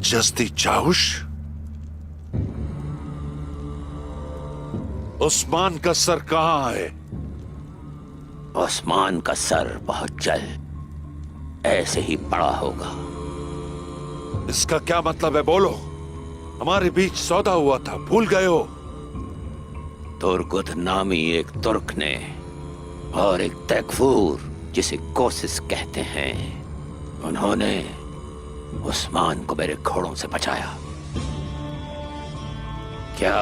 जस्ती चाउश, उस्मान का सर कहां है? उस्मान का सर बहुत जल्द ऐसे ही पड़ा होगा। इसका क्या मतलब है? बोलो। हमारे बीच सौदा हुआ था, भूल गए हो? तुर्गुत नामी एक तुर्क ने और एक तैकफूर जिसे कोसिस कहते हैं, उन्होंने उस्मान को मेरे घोड़ों से बचाया। क्या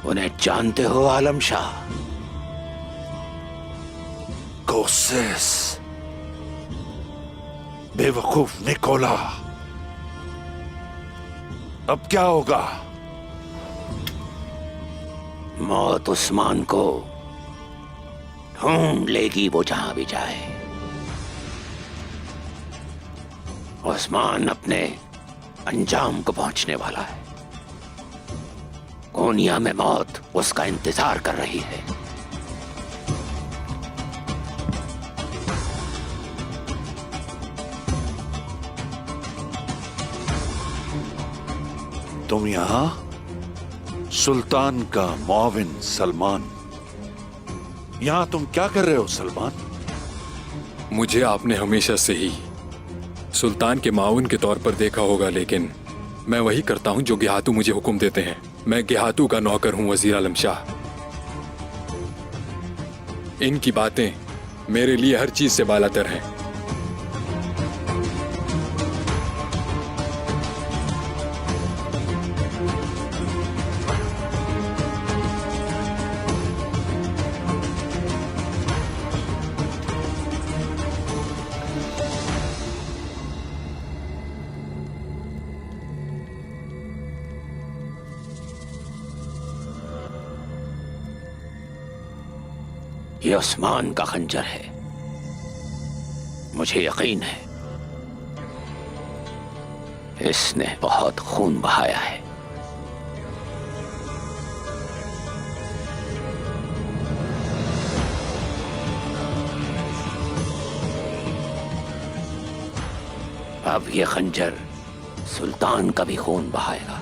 उन्हें जानते हो आलम शाह? कोसिस, बेवकूफ निकोला। अब क्या होगा? मौत उस्मान को ढूंढ लेगी, वो जहां भी जाए। उस्मान अपने अंजाम को पहुंचने वाला है। कोनिया में मौत उसका इंतजार कर रही है। तुम यहां? सुल्तान का मुआविन सलमान, यहां तुम क्या कर रहे हो सलमान? मुझे आपने हमेशा से ही सुल्तान के माउन के तौर पर देखा होगा, लेकिन मैं वही करता हूं जो गिहातू मुझे हुक्म देते हैं। मैं गिहातू का नौकर हूं वजीर आलम शाह। इनकी बातें मेरे लिए हर चीज से बालातर हैं। ये उस्मान का खंजर है, मुझे यकीन है इसने बहुत खून बहाया है। अब ये खंजर सुल्तान का भी खून बहाएगा।